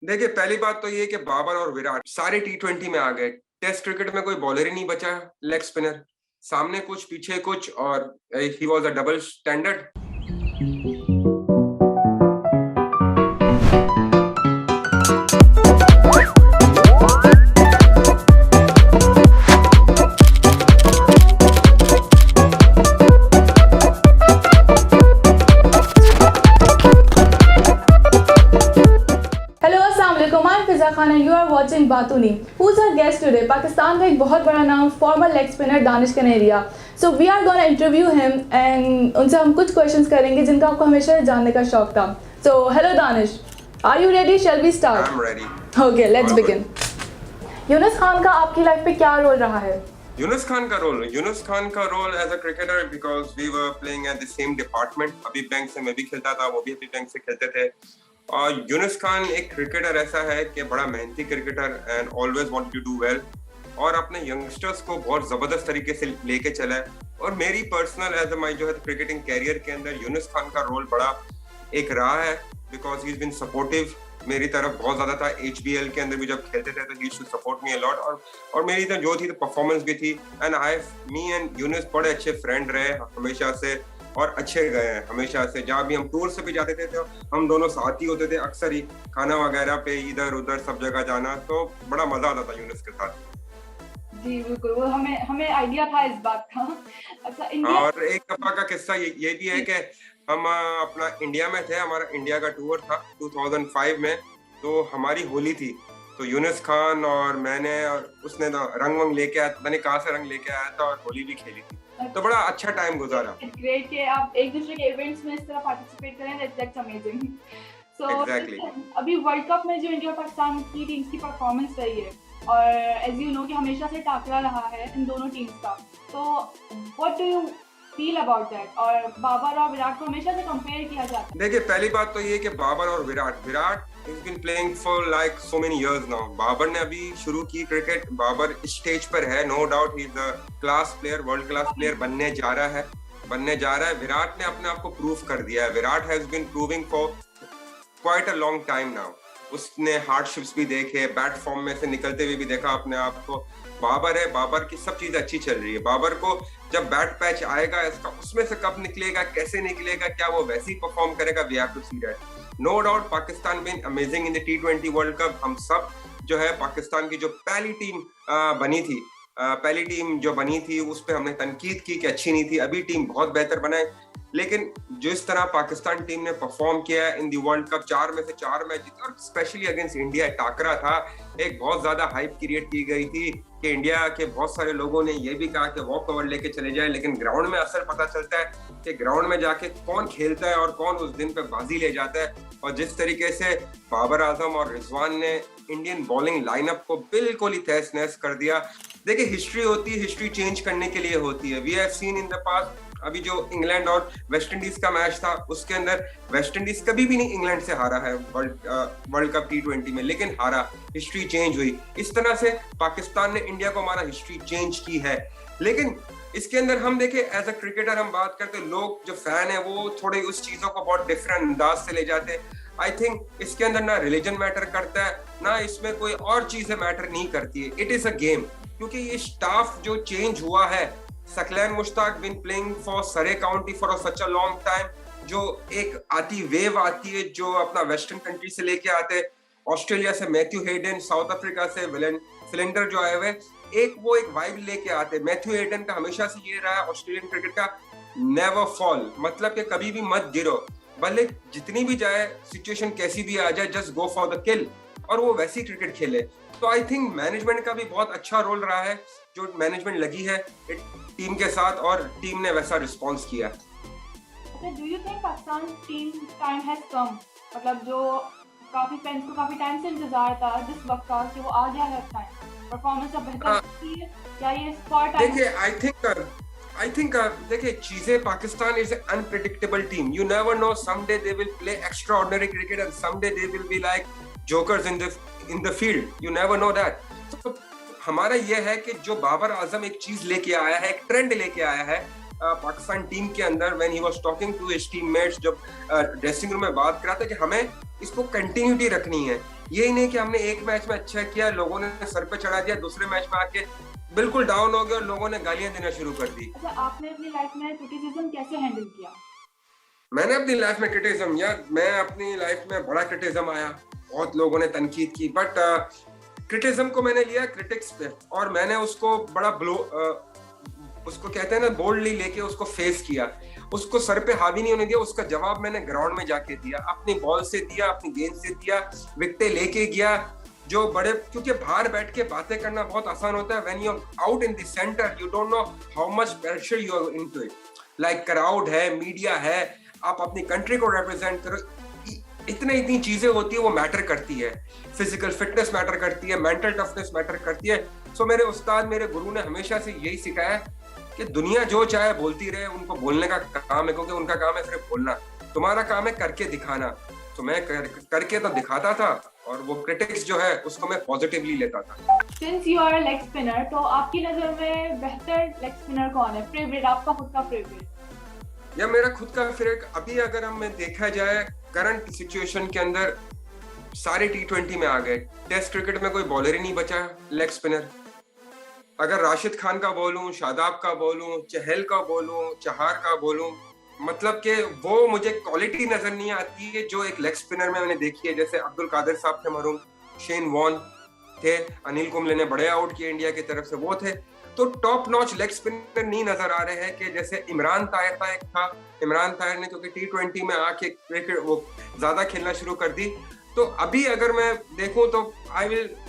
देखिए, पहली बात तो ये कि बाबर और विराट सारे टी20 में आ गए। टेस्ट क्रिकेट में कोई बॉलर ही नहीं बचा लेग स्पिनर। सामने कुछ, पीछे कुछ और ही was a double standard. Hello अस्सलाम वालेकुम, मैं Fiza Khan and you are watching Batooni. Who is our guest today? Pakistan का एक बहुत बड़ा नाम, former leg spinner Danish Kaneria. So we are gonna interview him and उनसे हम कुछ क्वेश्चंस करेंगे जिनका आपको हमेशा जानने का शौक था। So hello Danish, are you ready? Shall we start? I am ready. Okay, let's begin. Younis Khan का आपकी लाइफ पे क्या रोल रहा है? यूनुस खान का role as a cricketer, because we were playing at the same department. अभी बैंक से मैं भी खेलता था, वो भी अभी बैंक से खेलते थे। और यूनुस खान एक क्रिकेटर ऐसा है कि बड़ा मेहनती cricketer and always wanted to do well, और अपने यंगस्टर्स को बहुत जबरदस्त तरीके से लेके चला है। और मेरी पर्सनल एज माई जो है क्रिकेटिंग कैरियर के अंदर यूनुस खान का रोल बड़ा एक रहा है, because he is been supportive मेरी तरफ बहुत ज्यादा था। HBL के अंदर भी जब खेलते थे तो he should support me a lot, और मेरी तो जो थी तो परफॉर्मेंस भी थी। एंड मी एंड यूनुस बड़े अच्छे फ्रेंड रहे हमेशा से, और अच्छे गए हैं हमेशा से। जहाँ भी हम टूर से भी जाते थे तो हम दोनों साथ ही होते थे, अक्सर ही खाना वगैरह पे इधर उधर सब जगह जाना, तो बड़ा मजा आता था यूनुस के साथ। जी बिल्कुल, वो हमें आइडिया था इस बात का। अच्छा, इंडिया और एक दफा का किस्सा ये भी है कि हम अपना इंडिया में थे, हमारा इंडिया का टूर था 2005 में। तो हमारी होली थी, तो यूनुस खान और मैंने और उसने तो रंग वंग लेके आया, पता नहीं कहाँ से रंग लेके आया था, और होली भी खेली थी। तो बड़ा अच्छा टाइम गुजारा। ग्रेट कि आप एक दूसरे के इवेंट्स में इस तरह पार्टिसिपेट करें, दैट्स अमेजिंग। So Exactly. अभी वर्ल्ड कप में जो इंडिया और पाकिस्तान की टीम्स की परफॉर्मेंस रही है, और एज यू नो कि हमेशा से टाकरा रहा है इन दोनों टीम्स का, तो what do you feel about that? और बाबर और विराट को हमेशा से कंपेयर किया जाता है। देखिए, पहली बात तो ये कि बाबर और Virat has been playing for like so many years now. Babar ने अभी शुरू की क्रिकेट, बाबर स्टेज पर है, no doubt he is the class player, world class player बनने जा रहा है। विराट ने अपने आप को प्रूव कर दिया है। Virat has been proving for quite a long time now. उसने हार्डशिप्स भी देखे, बैट फॉर्म में से निकलते हुए भी देखा अपने आप को। बाबर की सब चीजें अच्छी चल रही है। बाबर को जब बैट पैच आएगा इसका, उसमें से कब निकलेगा, कैसे निकलेगा, क्या वो वैसे ही परफॉर्म करेगा, we have to see that. No doubt Pakistan been amazing in the T20 world cup. हम सब जो है पाकिस्तान की जो पहली टीम बनी थी उस पर हमने तनकीद की कि अच्छी नहीं थी। अभी टीम बहुत बेहतर बनाए, लेकिन जिस तरह पाकिस्तान टीम ने परफॉर्म किया in the वर्ल्ड कप, 4 में से 4 मैच जीते, और स्पेशली अगेंस्ट इंडिया टाकरा था। एक बहुत ज्यादा हाइप क्रिएट की गई थी कि इंडिया के बहुत सारे लोगों ने ये भी कहा कि वॉक ओवर लेके चले जाए, लेकिन ग्राउंड में असर पता चलता है कि ग्राउंड में जाके कौन खेलता है और कौन उस दिन पे बाजी ले जाता है। और जिस तरीके से बाबर आजम और रिजवान ने इंडियन बॉलिंग लाइनअप को बिल्कुल ही तहस नहस कर दिया। देखिए, हिस्ट्री होती है, हिस्ट्री चेंज करने के लिए होती है। We have seen in the past, अभी जो इंग्लैंड और वेस्ट इंडीज का मैच था उसके अंदर वेस्ट इंडीज कभी भी नहीं इंग्लैंड से हारा है वर्ल्ड कप T20 में, लेकिन हारा, हिस्ट्री चेंज हुई। इस तरह से पाकिस्तान ने इंडिया को हमारा हिस्ट्री चेंज की है। लेकिन इसके अंदर हम देखें, एज अ क्रिकेटर हम बात करते, लोग जो फैन है वो थोड़े उस चीजों को बहुत डिफरेंट अंदाज से ले जाते हैं। आई थिंक इसके अंदर ना रिलीजन मैटर करता है, ना इसमें कोई और चीजें मैटर नहीं करती है। इट इज अ गेम, क्योंकि ये स्टाफ जो चेंज हुआ है, Saqlain Mushtaq been playing for Surrey county for such a long time. जो एक वेव आती है जो अपना वेस्टर्न कंट्री से लेके आते, ऑस्ट्रेलिया से मैथ्यू हेडन, साउथ अफ्रीका से फिलेंडर जो आए हुए, एक वाइब लेके आते। मैथ्यू हेडन का हमेशा से ये रहा है ऑस्ट्रेलियन क्रिकेट का, नेवर फॉल, मतलब कि कभी भी मत गिरो, भले जितनी भी जाए सिचुएशन कैसी भी आ जाए, जस्ट गो फॉर द किल, और वो वैसी क्रिकेट खेले। तो आई थिंक मैनेजमेंट का भी बहुत अच्छा रोल रहा है, जो मैनेजमेंट लगी है टीम के साथ, और टीम ने वैसा रिस्पॉन्स किया। Do you think Pakistan team time has come? मतलब जो काफी फैंस को काफी टाइम से इंतजार था जिस वक्त का, कि वो आ गया है टाइम, परफॉर्मेंस अब बेहतर होती है, या ये स्पॉट टाइम? देखिए, आई थिंक देखिए, चीजें, Pakistan is an unpredictable team. You never know, someday they will play extraordinary cricket and someday they will be like jokers in the field, you never know that. तो हमारा यह है कि जो बाबर आजम एक चीज लेके आया है, एक ट्रेंड लेके आया है पाकिस्तान टीम के अंदर, when he was talking to his teammates, जब ड्रेसिंग रूम में बात कर रहा था कि हमें इसको कंटिन्यूटी रखनी है। यही नहीं कि हमने एक मैच में अच्छा किया, लोगों ने सर पे चढ़ा दिया, दूसरे मैच में आके बिल्कुल डाउन हो गए और लोगों ने गालियां देना शुरू कर दी। अच्छा, आपने अपनी लाइफ में क्रिटिसिज्म कैसे हैंडल किया? मैंने अपनी लाइफ में क्रिटिसिज्म, यार मैं अपनी लाइफ में बड़ा क्रिटिसिज्म आया, बहुत लोगों ने तनकीद की, बट क्रिटिसिज्म को मैंने लिया क्रिटिक्स पे और मैंने उसको बड़ा उसको कहते हैं ना बोल्डली लेके उसको फेस किया, उसको सर पे हावी नहीं होने दिया। उसका जवाब मैंने ग्राउंड में जाके दिया, अपनी बॉल से दिया, अपनी गेंद से दिया, विकेटें लेके गया। जो बड़े, क्योंकि बाहर बैठ के बातें करना बहुत आसान होता है, when you out in the centre you don't know how much pressure you are into it, like crowd है, मीडिया है, आप अपनी कंट्री को रिप्रेजेंट करो, इतनी चीजें होती है, वो मैटर करती है। फिजिकल फिटनेस मैटर करती है, मेंटल टफनेस मैटर करती है। सो मेरे उस्ताद, मेरे गुरु ने हमेशा से यही सिखाया कि दुनिया जो चाहे बोलती रहे, उनको बोलने का काम है, क्योंकि उनका काम है सिर्फ बोलना, तुम्हारा काम है करके दिखाना। तो मैं करके तो दिखाता था और वो क्रिटिक्स जो है उसको मैं पॉजिटिवली लेता था। Since you are leg spinner, तो आपकी नजर में बेहतर लेग स्पिनर कौन है? फेवरेट, आपका खुद का फेवरेट? या मेरा खुद का फेवरेट, अभी अगर हमें देखा जाए करंट सिचुएशन के अंदर, सारे T20 में आ गए, टेस्ट क्रिकेट में कोई बॉलर ही नहीं बचा लेग स्पिनर। अगर राशिद खान का बोलूं, शादाब का बोलूं, चहल का बोलूं, चहार का बोलूं, मतलब कि वो मुझे क्वालिटी नजर नहीं आती है जो एक लेग स्पिनर में मैंने देखी है। जैसे अब्दुल कादिर साहब थे मरूम, शेन वॉर्न थे, अनिल कुंबले ने बड़े आउट किए इंडिया की तरफ से, वो थे। तो टॉप नॉच लेग स्पिनर नहीं नजर आ रहे हैं कि जैसे इमरान ताहिर था, एक था इमरान ताहिर ने, क्योंकि T20 में आके क्रिकेट वो ज्यादा खेलना शुरू कर दी। तो अभी अगर मैं देखूं तो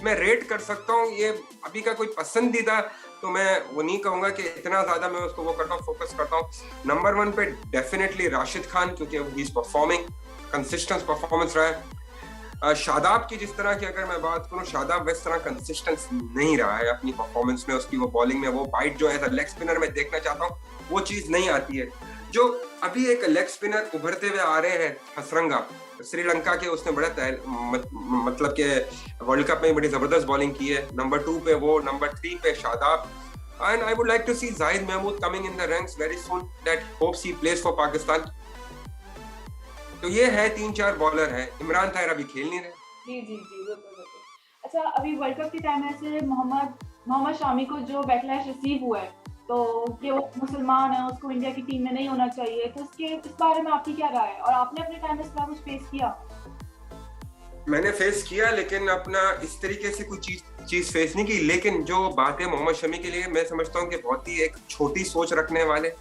मैं रेट कर सकता हूं, ये अभी का कोई पसंदीदा तो मैं वो नहीं कहूंगा कि इतना ज्यादा मैं उसको वो करता हूँ, फोकस करता हूँ। नंबर 1 पे डेफिनेटली राशिद खान, क्योंकि he is performing, consistent performance रहा है। शादाब की जिस तरह की अगर मैं बात करूं, शादाब इस तरह कंसिस्टेंस नहीं रहा है अपनी परफॉर्मेंस में, उसकी वो बॉलिंग में वो बाइट जो है लेग स्पिनर में देखना चाहता हूं, वो चीज नहीं आती है। जो अभी एक लेग स्पिनर उभरते हुए आ रहे हैं, हसरंगा, श्रीलंका के, उसने बड़ा मतलब के वर्ल्ड कप में बड़ी जबरदस्त बॉलिंग की है। नंबर 2 पे वो, नंबर 3 पे Shadab, and I would like to see Zahid Mahmood coming in the ranks very soon, that hopes he place for Pakistan. तो ये है 3-4 बॉलर है। इमरान ताहिर अभी खेल नहीं रहे। जी जी जी, बिल्कुल। अच्छा, अभी वर्ल्ड कप के टाइम में से मोहम्मद शामी को जो बैकलैश रिसीव हुआ है, तो कि वो मुसलमान है, उसको इंडिया की टीम में नहीं होना चाहिए, तो इस बारे में आपकी क्या राय है? और आपने अपने टाइम में इसका कुछ फेस किया? मैंने फेस किया, लेकिन अपना इस तरीके से कोई चीज फेस नहीं की। लेकिन जो बात है मोहम्मद शमी के लिए, मैं समझता हूँ कि बहुत ही एक छोटी सोच रखने वाले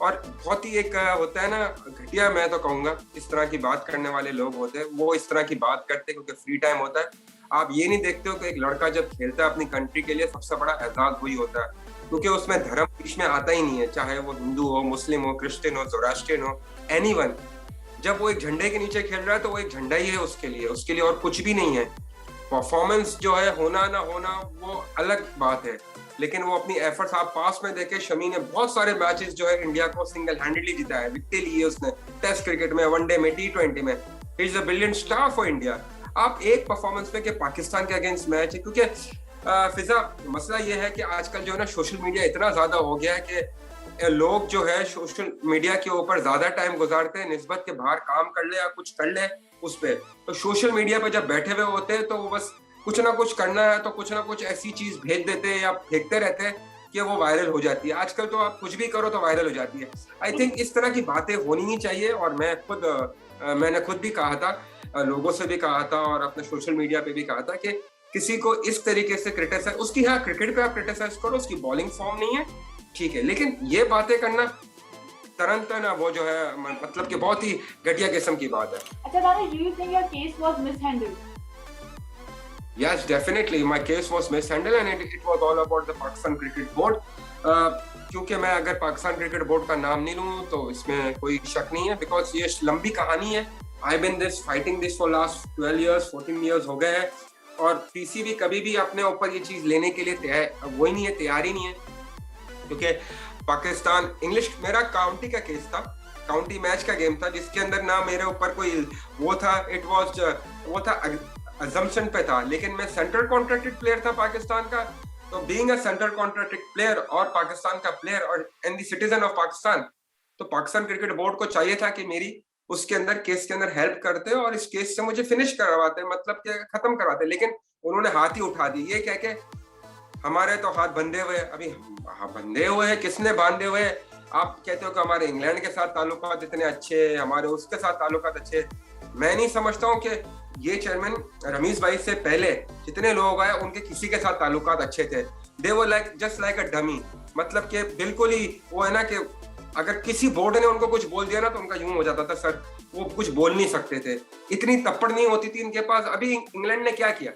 और बहुत ही एक होता है ना घटिया, मैं तो कहूंगा इस तरह की बात करने वाले लोग होते हैं, वो इस तरह की बात करते हैं क्योंकि फ्री टाइम होता है। आप ये नहीं देखते हो कि एक लड़का जब खेलता है अपनी कंट्री के लिए, सबसे बड़ा एजाज वही होता है, क्योंकि उसमें धर्म बीच में आता ही नहीं है, चाहे वो हिंदू हो, मुस्लिम हो, क्रिश्चियन हो, ज़ोरास्ट्रियन हो, एनीवन। जब वो एक झंडे के नीचे खेल रहा है तो वो एक झंडा ही है उसके लिए और कुछ भी नहीं है। परफॉर्मेंस जो है, होना ना होना वो अलग बात है, लेकिन वो अपनी एफर्ट्स, आप पास में देखे, शमी ने बहुत सारे मैचेस जो है इंडिया को सिंगल हैंडेडली जिताया है, विकेट ली है उसने, टेस्ट क्रिकेट में, वनडे में, T20 में। He is a brilliant star for India. आप एक परफॉर्मेंस पे कि पाकिस्तान के अगेंस्ट मैच है, क्योंकि फिजा मसला ये है कि आजकल जो है ना सोशल मीडिया इतना ज्यादा हो गया है कि लोग जो है सोशल मीडिया के ऊपर ज्यादा टाइम गुजारते हैं निस्बत के बाहर काम कर ले या कुछ कर ले उस पे। तो सोशल मीडिया पे जब बैठे हुए होते हैं तो वो बस कुछ ना कुछ करना है तो कुछ ना कुछ ऐसी चीज भेज देते हैं या फेंकते रहते हैं कि वो वायरल हो जाती है। आजकल तो आप कुछ भी करो तो वायरल हो जाती है। आई थिंक इस तरह की बातें होनी नहीं चाहिए, और मैंने खुद भी कहा था, लोगों से भी कहा था और अपने सोशल मीडिया पे भी कहा था कि किसी को इस तरीके से क्रिटिसाइज, उसकी हाँ क्रिकेट पे आप क्रिटिसाइज करो, उसकी बॉलिंग फॉर्म नहीं है ठीक है, लेकिन ये बातें करना तरन वो जो है मतलब कि बहुत ही घटिया किस्म की बात है। अच्छा Danish, do you think your case was mishandled? Yes, definitely. My case was mishandled and it was all about the Pakistan Cricket Board. क्योंकि मैं अगर पाकिस्तान क्रिकेट बोर्ड का नाम नहीं लूँ तो इसमें कोई शक नहीं है, बिकॉज ये लंबी कहानी है। I've been fighting this for last 12 years, 14 years हो गए हैं, और पीसीबी कभी भी अपने ऊपर ये चीज लेने के लिए वही नहीं है, तैयार ही नहीं है, क्योंकि पाकिस्तान इंग्लिश, मेरा काउंटी का केस था, काउंटी मैच का गेम था जिसके अंदर ना मेरे ऊपर कोई वो था, वो था अजम्पशन पे था, लेकिन मैं सेंट्रल कॉन्ट्रैक्टेड प्लेयर था पाकिस्तान का। तो being a central contracted player और पाकिस्तान का प्लेयर और and the citizen of Pakistan, तो पाकिस्तान क्रिकेट बोर्ड को चाहिए था कि मेरी उसके अंदर केस के अंदर हेल्प करते हैं और इस केस से मुझे फिनिश करवाते हैं, मतलब कि खत्म करवाते हैं। लेकिन उन्होंने हाथ ही उठा दी, ये कह के हमारे तो हाथ बंधे हुए हैं। अभी बंधे हुए हैं, किसने बांधे हुए हैं? आप कहते हो कि हमारे इंग्लैंड के साथ ताल्लुकात इतने अच्छे, हमारे उसके साथ ताल्लुकात अच्छे। मैं नहीं समझता हूँ कि ये चेयरमैन रमीज भाई से पहले जितने लोग आए उनके किसी के साथ ताल्लुकात अच्छे थे। They were like just like a dummy, मतलब कि बिल्कुल ही वो है ना कि अगर किसी बोर्ड ने उनको कुछ बोल दिया ना तो उनका यूं हो जाता था सर, वो कुछ बोल नहीं सकते थे, इतनी तप्पड़ नहीं होती थी इनके पास। अभी इंग्लैंड ने क्या किया,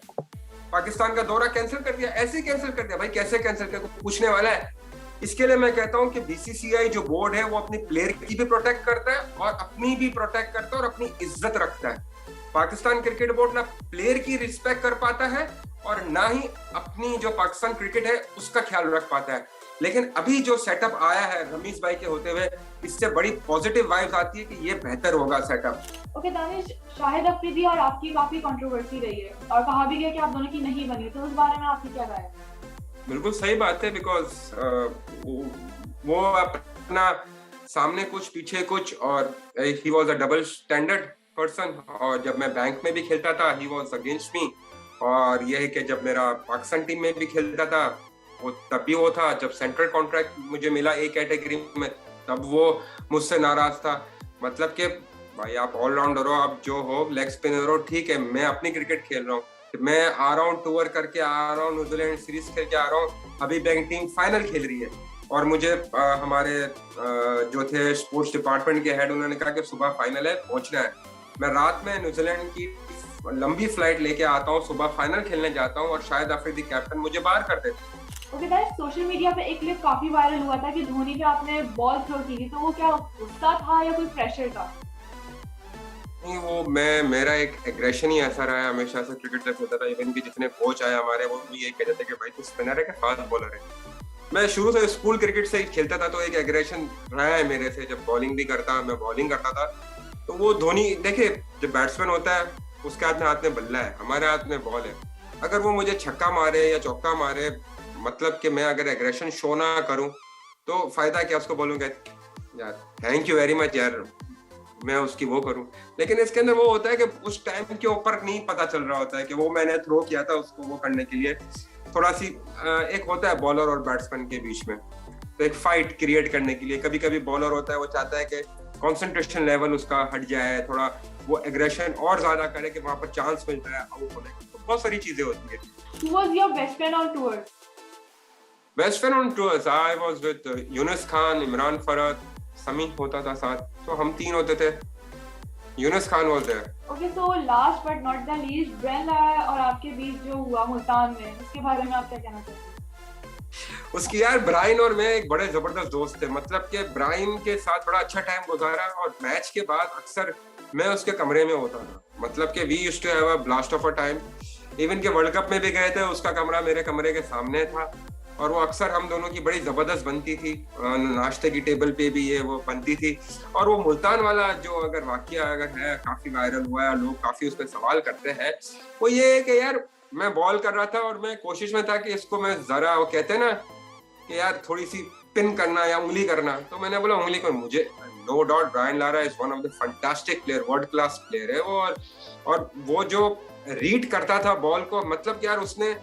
पाकिस्तान का दौरा कैंसिल कर दिया, ऐसे कैंसिल कर दिया। भाई कैसे कैंसिल कर, पूछने वाला है? इसके लिए मैं कहता हूं कि बीसीसीआई जो बोर्ड है वो अपनी प्लेयर की भी प्रोटेक्ट करता है और अपनी भी प्रोटेक्ट करता है और अपनी इज्जत रखता है। पाकिस्तान क्रिकेट बोर्ड ना प्लेयर की रिस्पेक्ट कर पाता है और ना ही अपनी जो पाकिस्तान क्रिकेट है उसका ख्याल रख पाता है। लेकिन अभी जो सेटअप आया है रमीज भाई के होते हुए, इससे बड़ी पॉजिटिव वाइब्स आती है कि ये बेहतर होगा सेटअप। ओके दानिश, शाहिद अफरीदी और आपकी काफी कंट्रोवर्सी रही है और कहा भी गया कि आप दोनों की नहीं बनी, तो उस बारे में आपकी क्या राय है? बिल्कुल सही बात है, बिकॉज वो अपना सामने कुछ पीछे कुछ, और ही was a double standard person. और जब मैं बैंक में भी खेलता था ही वाज अगेंस्ट मी, और यह है कि जब मेरा पाकिस्तान टीम में भी खेलता था वो तब भी वो था। जब सेंट्रल कॉन्ट्रैक्ट मुझे मिला ए कैटेगरी में तब वो मुझसे नाराज था। मतलब कि भाई आप ऑलराउंडर हो, आप जो हो लेग स्पिनर हो, ठीक है, मैं अपनी क्रिकेट खेल रहा हूँ, मैं आ रहा हूँ टूर करके आ रहा हूँ, न्यूजीलैंड सीरीज खेल के आ रहा हूँ, अभी बैंक टीम फाइनल खेल रही है और मुझे हमारे जो थे स्पोर्ट्स डिपार्टमेंट के हेड, उन्होंने कहा कि सुबह फाइनल है, पहुंचना है। मैं रात में न्यूजीलैंड की लंबी फ्लाइट लेके आता हूँ, सुबह फाइनल खेलने जाता हूँ और शायद अफरीदी कैप्टन मुझे बाहर कर देते। ओके गाइस, सोशल मीडिया पे एक क्लिप काफी वायरल हुआ था कि धोनी पे आपने बॉल थ्रो की थी, तो वो क्या गुस्सा था या कोई प्रेशर था? नहीं, वो मेरा एक एग्रेशन ही ऐसा रहा है हमेशा से क्रिकेट जब खेलता था। इवन भी जितने कोच आए हमारे वो भी यही कहते थे कि भाई तू स्पिनर है कि फास्ट बॉलर है। मैं शुरू से स्कूल क्रिकेट से ही खेलता था तो एक एग्रेशन रहा है मेरे से। जब बॉलिंग भी करता, मैं बॉलिंग करता था, तो वो धोनी देखे जब बैट्समैन होता है उसके हाथ में बल्ला है, हमारे हाथ में बॉल है। अगर वो मुझे छक्का मारे या चौका मारे, मतलब कि मैं अगर एग्रेशन शो ना करूं तो फायदा क्या, उसको बोलूंगा यार थैंक यू वेरी मच यार, मैं उसकी वो करूं। लेकिन इसके अंदर वो होता है कि उस टाइम के ऊपर नहीं पता चल रहा होता है कि वो मैंने थ्रो किया था उसको वो करने के लिए। थोड़ा सी एक होता है बॉलर और बैट्समैन के बीच में, तो एक फाइट क्रिएट करने के लिए कभी कभी बॉलर होता है वो चाहता है कि कंसंट्रेशन लेवल उसका हट जाए, थोड़ा वो एग्रेशन और ज्यादा करे कि वहां पर चांस मिल जाए आउट होने का। तो बहुत सारी चीजें होती है। Who was your best friend on tour? Best friend on tours I was with Younis Khan, Imran Farhat, Sami होता था साथ, तो हम तीन होते थे। Younis Khan was there. Okay, so last but not the least, Brian Lara और आपके बीच जो हुआ मुल्तान में, उसके बारे में आप क्या कहना चाहते हैं? उसकी यार ब्राइन और मैं एक बड़े जबरदस्त दोस्त थे। मतलब कि ब्राइन के साथ बड़ा अच्छा टाइम गुजारा और मैच के बाद अक्सर मैं उसके कमरे में होता था। मतलब कि we used to have a blast of a time. Even के वर्ल्ड कप में भी गए थे, उसका कमरा मेरे कमरे के सामने था और वो अक्सर हम दोनों की बड़ी जबरदस्त बनती थी। नाश्ते की टेबल पे भी ये वो बनती थी। और वो मुल्तान वाला जो अगर वाकया अगर है काफी वायरल हुआ है, लोग काफी उस पर सवाल करते हैं, वो ये है कि यार मैं बॉल कर रहा था और मैं कोशिश में था कि इसको मैं जरा, वो कहते हैं ना कि यार थोड़ी सी पिन करना या उंगली करना, तो मैंने बोला उंगली कर। मुझे no doubt Brian Lara is one of the fantastic player, world class player है वो। और वो जो रीड करता था बॉल को, मतलब यार उसने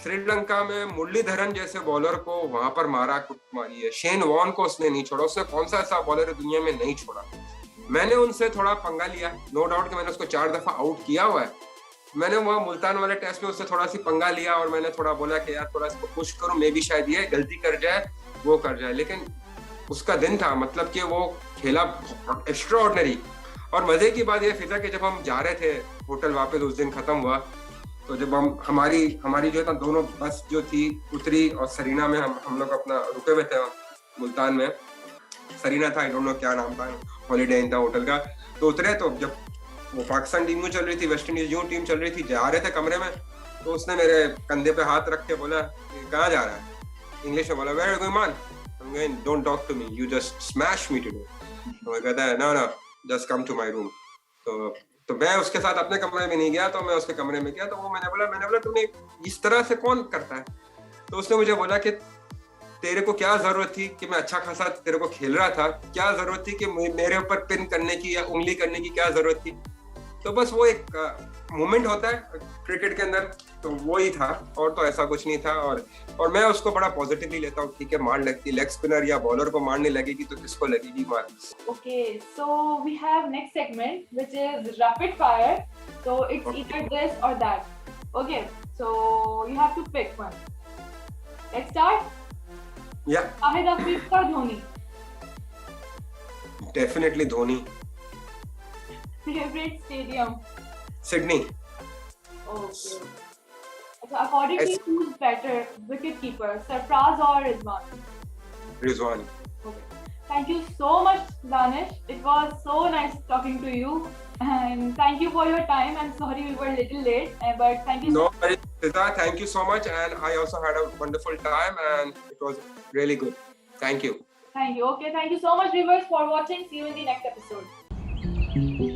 श्रीलंका में मुरलीधरन जैसे बॉलर को वहां पर मारा, कुट मारी है। शेन वॉन को उसने नहीं छोड़ा, उसने कौन सा ऐसा बॉलर है दुनिया में नहीं छोड़ा। मैंने उनसे थोड़ा पंगा लिया, नो डाउट कि मैंने उसको 4 दफा आउट किया हुआ है। मैंने वहाँ मुल्तान वाले टेस्ट में उससे थोड़ा सी पंगा लिया और मैंने थोड़ा बोला कि यार थोड़ा इसको पुश करो, मे भी शायद ये गलती कर जाए वो कर जाए। लेकिन उसका दिन था, मतलब कि वो खेला एक्स्ट्रा ऑर्डिनरी। और मजे की बात ये फिजा कि जब हम जा रहे थे होटल वापस, उस दिन खत्म हुआ, तो जब हम हमारी जो था दोनों बस जो थी उतरी और सरीना में हम लोग अपना रुके हुए थे मुल्तान में। सरीना था, आई डोंट नो क्या नाम था, हॉलीडे इन था होटल का। तो उतरे तो जब वो पाकिस्तान टीम चल रही थी, वेस्ट इंडीज यूं टीम चल रही थी, जा रहे थे कमरे में, तो उसने मेरे कंधे पे हाथ रख के बोला कहाँ जा रहा है, इंग्लिश में बोला where going man, I'm going, don't talk to me, you just smash me today। तो मैं कहता है no just come to my room। तो मैं उसके साथ अपने कमरे में नहीं गया, तो मैं उसके कमरे में गया। तो वो मैंने बोला तूने इस तरह से कौन करता है? तो उसने मुझे बोला कि तेरे को क्या जरूरत थी कि मैं अच्छा खासा तेरे को खेल रहा था, क्या जरूरत थी कि मेरे ऊपर पिन करने की या उंगली करने की क्या जरूरत थी। तो बस वो एक मोमेंट होता है क्रिकेट के अंदर, तो वो ही था, और तो ऐसा कुछ नहीं था। और मैं उसको बड़ा पॉजिटिवली लेता हूँ। ठीक है, मार लगती, लेग स्पिनर या बॉलर को मारने लगेगी तो किसको लगेगी मार। Okay, so we have next segment which is rapid fire. So it's either this or that. Okay, so you have to pick one. Let's start. या Shahid Afridi or Dhoni? Definitely Dhoni. Favorite stadium? Sydney. Okay. So according to you, who's better wicket keeper, Sarfraz or Rizwan? Rizwan. Okay. Thank you so much, Danish. It was so nice talking to you, and thank you for your time. I'm sorry we were a little late, but thank you. No worries, Siddha, thank you so much, and I also had a wonderful time, and it was really good. Thank you. Thank you. Okay, thank you so much, viewers, for watching. See you in the next episode.